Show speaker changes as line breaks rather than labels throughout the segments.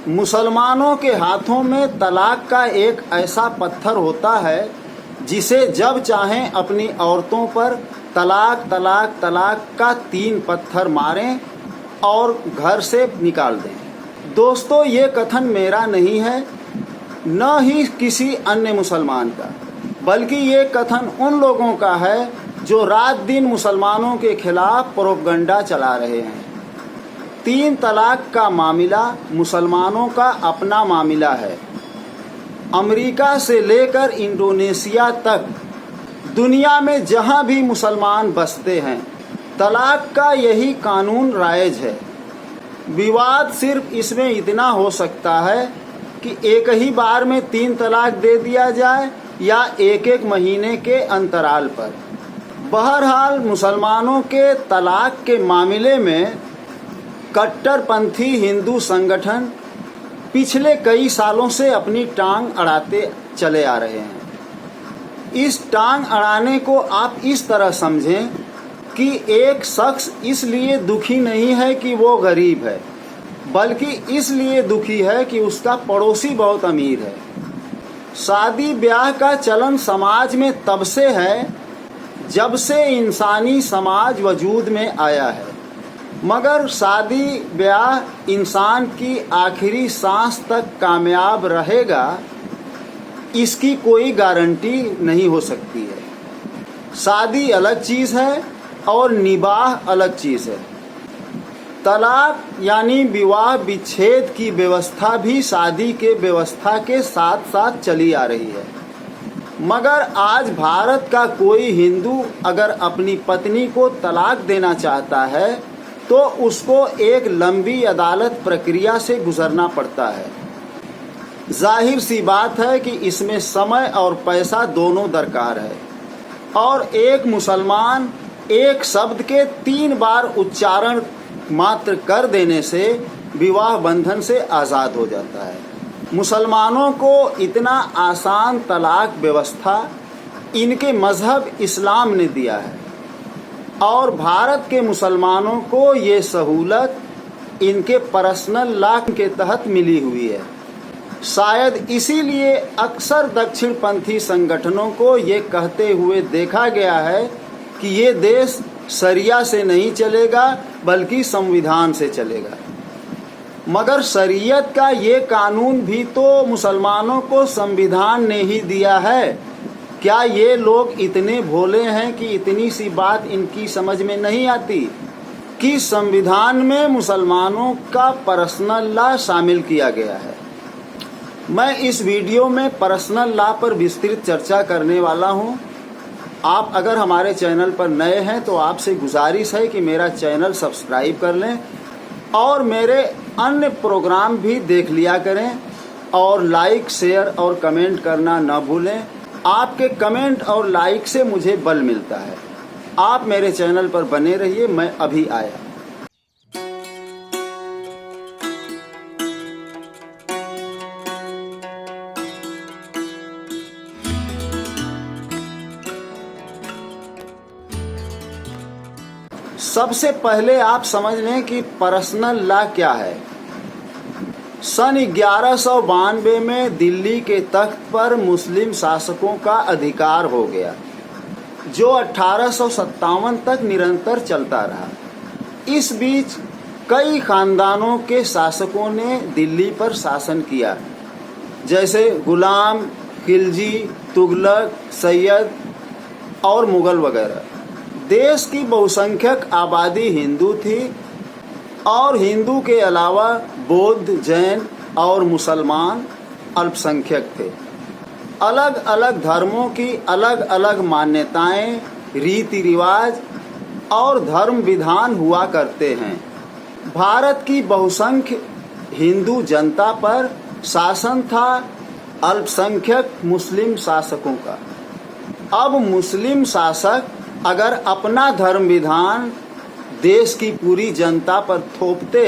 मुसलमानों के हाथों में तलाक का एक ऐसा पत्थर होता है जिसे जब चाहें अपनी औरतों पर तलाक तलाक तलाक का 3 पत्थर मारें और घर से निकाल दें। दोस्तों, ये कथन मेरा नहीं है, न ही किसी अन्य मुसलमान का, बल्कि ये कथन उन लोगों का है जो रात दिन मुसलमानों के खिलाफ प्रोपगंडा चला रहे हैं। 3 तलाक का मामला मुसलमानों का अपना मामला है। अमेरिका से लेकर इंडोनेशिया तक दुनिया में जहां भी मुसलमान बसते हैं, तलाक का यही कानून राइज है। विवाद सिर्फ इसमें इतना हो सकता है कि एक ही बार में 3 तलाक दे दिया जाए या एक महीने के अंतराल पर। बहरहाल मुसलमानों के तलाक के मामले में कट्टरपंथी हिंदू संगठन पिछले कई सालों से अपनी टांग अड़ाते चले आ रहे हैं। इस टांग अड़ाने को आप इस तरह समझें कि एक शख्स इसलिए दुखी नहीं है कि वो गरीब है, बल्कि इसलिए दुखी है कि उसका पड़ोसी बहुत अमीर है। शादी ब्याह का चलन समाज में तब से है जब से इंसानी समाज वजूद में आया है, मगर शादी ब्याह इंसान की आखिरी सांस तक कामयाब रहेगा इसकी कोई गारंटी नहीं हो सकती है। शादी अलग चीज़ है और निबाह अलग चीज़ है। तलाक यानी विवाह विच्छेद की व्यवस्था भी शादी के व्यवस्था के साथ साथ चली आ रही है, मगर आज भारत का कोई हिंदू अगर अपनी पत्नी को तलाक देना चाहता है तो उसको एक लंबी अदालत प्रक्रिया से गुजरना पड़ता है। जाहिर सी बात है कि इसमें समय और पैसा दोनों दरकार है, और एक मुसलमान एक शब्द के 3 बार उच्चारण मात्र कर देने से विवाह बंधन से आज़ाद हो जाता है। मुसलमानों को इतना आसान तलाक व्यवस्था इनके मज़हब इस्लाम ने दिया है, और भारत के मुसलमानों को ये सहूलत इनके पर्सनल लॉ के तहत मिली हुई है। शायद इसीलिए अक्सर दक्षिणपंथी संगठनों को ये कहते हुए देखा गया है कि ये देश शरिया से नहीं चलेगा बल्कि संविधान से चलेगा। मगर शरीयत का ये कानून भी तो मुसलमानों को संविधान ने ही दिया है। क्या ये लोग इतने भोले हैं कि इतनी सी बात इनकी समझ में नहीं आती कि संविधान में मुसलमानों का पर्सनल लॉ शामिल किया गया है। मैं इस वीडियो में पर्सनल लॉ पर विस्तृत चर्चा करने वाला हूं। आप अगर हमारे चैनल पर नए हैं तो आपसे गुजारिश है कि मेरा चैनल सब्सक्राइब कर लें और मेरे अन्य प्रोग्राम भी देख लिया करें, और लाइक शेयर और कमेंट करना न भूलें। आपके कमेंट और लाइक से मुझे बल मिलता है। आप मेरे चैनल पर बने रहिए, मैं अभी आया। सबसे पहले आप समझ लें कि पर्सनल लॉ क्या है। सन 1192 में दिल्ली के तख्त पर मुस्लिम शासकों का अधिकार हो गया, जो 1857 तक निरंतर चलता रहा। इस बीच कई खानदानों के शासकों ने दिल्ली पर शासन किया, जैसे गुलाम, खिलजी, तुगलक, सैयद और मुगल वगैरह। देश की बहुसंख्यक आबादी हिंदू थी, और हिंदू के अलावा बौद्ध, जैन और मुसलमान अल्पसंख्यक थे। अलग अलग धर्मों की अलग अलग मान्यताएं, रीति रिवाज और धर्म विधान हुआ करते हैं। भारत की बहुसंख्य हिंदू जनता पर शासन था अल्पसंख्यक मुस्लिम शासकों का। अब मुस्लिम शासक अगर अपना धर्म विधान देश की पूरी जनता पर थोपते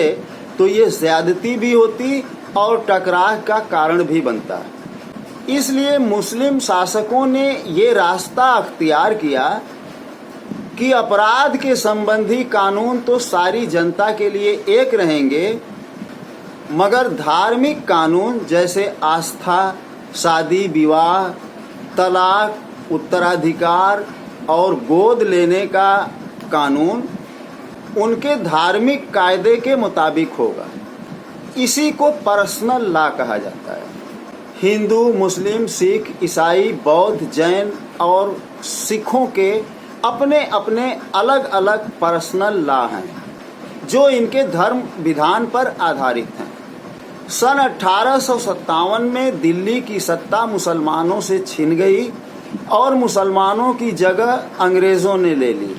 तो ये ज्यादती भी होती और टकराव का कारण भी बनता। इसलिए मुस्लिम शासकों ने ये रास्ता अख्तियार किया कि अपराध के संबंधी कानून तो सारी जनता के लिए एक रहेंगे, मगर धार्मिक कानून जैसे आस्था, शादी विवाह, तलाक, उत्तराधिकार और गोद लेने का कानून उनके धार्मिक कायदे के मुताबिक होगा। इसी को पर्सनल लॉ कहा जाता है। हिंदू, मुस्लिम, सिख, ईसाई, बौद्ध, जैन और सिखों के अपने अपने अलग अलग पर्सनल लॉ हैं जो इनके धर्म विधान पर आधारित हैं। सन 1857 में दिल्ली की सत्ता मुसलमानों से छिन गई और मुसलमानों की जगह अंग्रेजों ने ले ली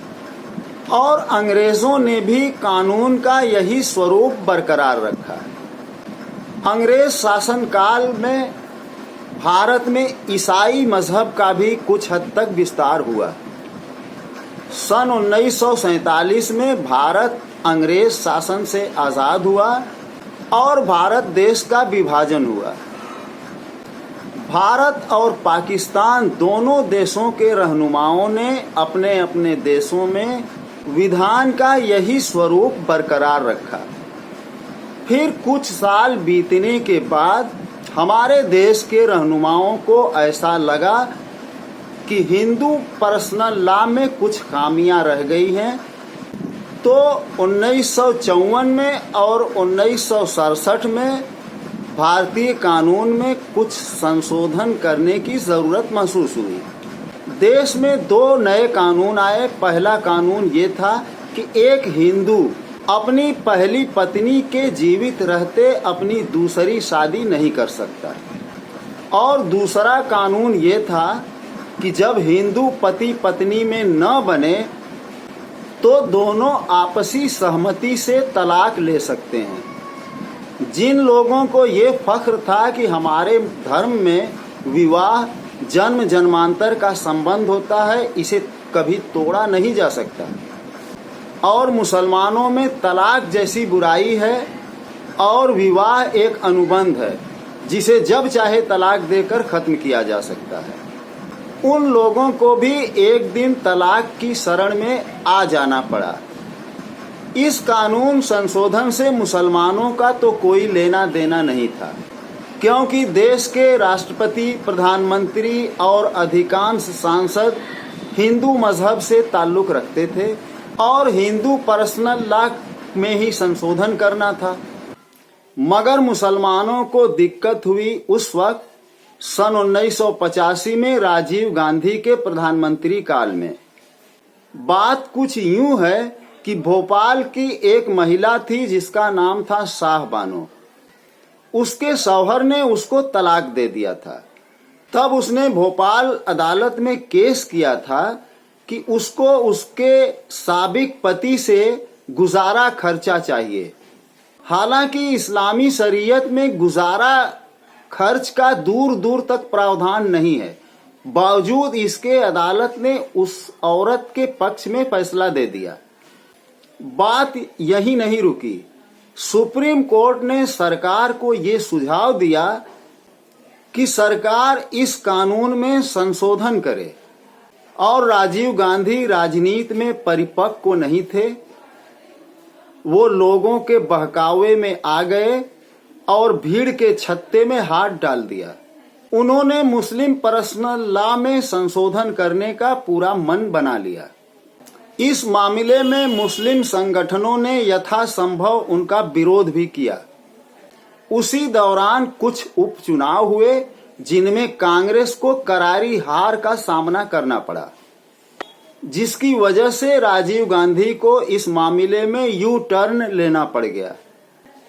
और अंग्रेजों ने भी कानून का यही स्वरूप बरकरार रखा। अंग्रेज शासनकाल में भारत में ईसाई मजहब का भी कुछ हद तक विस्तार हुआ। सन 1947 में भारत अंग्रेज शासन से आज़ाद हुआ और भारत देश का विभाजन हुआ। भारत और पाकिस्तान दोनों देशों के रहनुमाओं ने अपने अपने देशों में विधान का यही स्वरूप बरकरार रखा। फिर कुछ साल बीतने के बाद हमारे देश के रहनुमाओं को ऐसा लगा कि हिंदू पर्सनल लॉ में कुछ खामियां रह गई हैं, तो 1954 में और 1967 में भारतीय कानून में कुछ संशोधन करने की ज़रूरत महसूस हुई। देश में दो नए कानून आए। पहला कानून ये था कि एक हिंदू अपनी पहली पत्नी के जीवित रहते अपनी दूसरी शादी नहीं कर सकता, और दूसरा कानून ये था कि जब हिंदू पति पत्नी में न बने तो दोनों आपसी सहमति से तलाक ले सकते हैं। जिन लोगों को ये फख्र था कि हमारे धर्म में विवाह जन्म जन्मांतर का संबंध होता है, इसे कभी तोड़ा नहीं जा सकता, और मुसलमानों में तलाक जैसी बुराई है और विवाह एक अनुबंध है जिसे जब चाहे तलाक देकर ख़त्म किया जा सकता है, उन लोगों को भी एक दिन तलाक की शरण में आ जाना पड़ा। इस कानून संशोधन से मुसलमानों का तो कोई लेना देना नहीं था, क्योंकि देश के राष्ट्रपति, प्रधानमंत्री और अधिकांश सांसद हिंदू मजहब से ताल्लुक़ रखते थे और हिंदू पर्सनल लॉ में ही संशोधन करना था। मगर मुसलमानों को दिक्कत हुई उस वक्त सन 1985 में राजीव गांधी के प्रधानमंत्री काल में। बात कुछ यूं है कि भोपाल की एक महिला थी जिसका नाम था शाह बानो। उसके शौहर ने उसको तलाक दे दिया था। तब उसने भोपाल अदालत में केस किया था कि उसको उसके साबिक पति से गुजारा खर्चा चाहिए। हालांकि इस्लामी शरीयत में गुजारा खर्च का दूर दूर तक प्रावधान नहीं है, बावजूद इसके अदालत ने उस औरत के पक्ष में फैसला दे दिया। बात यही नहीं रुकी। सुप्रीम कोर्ट ने सरकार को ये सुझाव दिया कि सरकार इस कानून में संशोधन करे, और राजीव गांधी राजनीति में परिपक्व नहीं थे। वो लोगों के बहकावे में आ गए और भीड़ के छत्ते में हाथ डाल दिया। उन्होंने मुस्लिम पर्सनल लॉ में संशोधन करने का पूरा मन बना लिया। इस मामले में मुस्लिम संगठनों ने यथासंभव उनका विरोध भी किया। उसी दौरान कुछ उपचुनाव हुए जिनमें कांग्रेस को करारी हार का सामना करना पड़ा, जिसकी वजह से राजीव गांधी को इस मामले में यू टर्न लेना पड़ गया।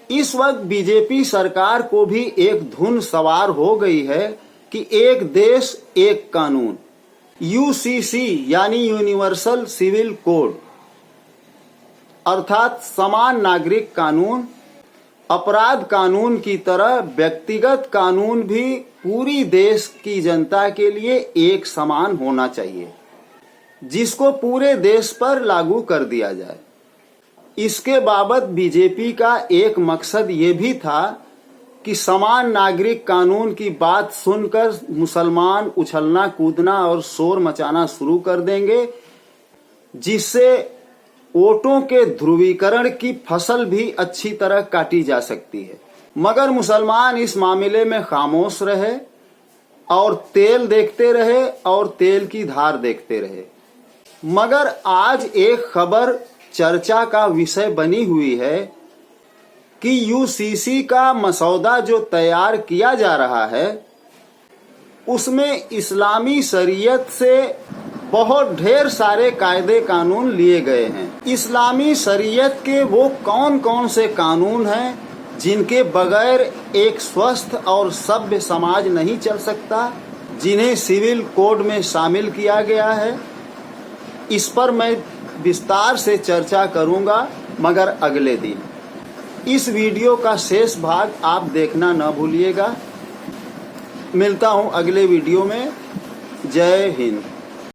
इस वक्त बीजेपी सरकार को भी एक धुन सवार हो गई है कि एक देश एक कानून, यूसीसी यानी यूनिवर्सल सिविल कोड अर्थात समान नागरिक कानून, अपराध कानून की तरह व्यक्तिगत कानून भी पूरी देश की जनता के लिए एक समान होना चाहिए, जिसको पूरे देश पर लागू कर दिया जाए। इसके बाबत बीजेपी का एक मकसद ये भी था कि समान नागरिक कानून की बात सुनकर मुसलमान उछलना कूदना और शोर मचाना शुरू कर देंगे, जिससे वोटों के ध्रुवीकरण की फसल भी अच्छी तरह काटी जा सकती है। मगर मुसलमान इस मामले में खामोश रहे और तेल देखते रहे और तेल की धार देखते रहे। मगर आज एक खबर चर्चा का विषय बनी हुई है कि यूसीसी का मसौदा जो तैयार किया जा रहा है उसमें इस्लामी शरीयत से बहुत ढेर सारे कायदे कानून लिए गए हैं। इस्लामी शरीयत के वो कौन कौन से कानून हैं जिनके बगैर एक स्वस्थ और सभ्य समाज नहीं चल सकता, जिन्हें सिविल कोड में शामिल किया गया है, इस पर मैं विस्तार से चर्चा करूंगा मगर अगले दिन। इस वीडियो का शेष भाग आप देखना न भूलिएगा। मिलता हूं अगले वीडियो में। जय हिंद।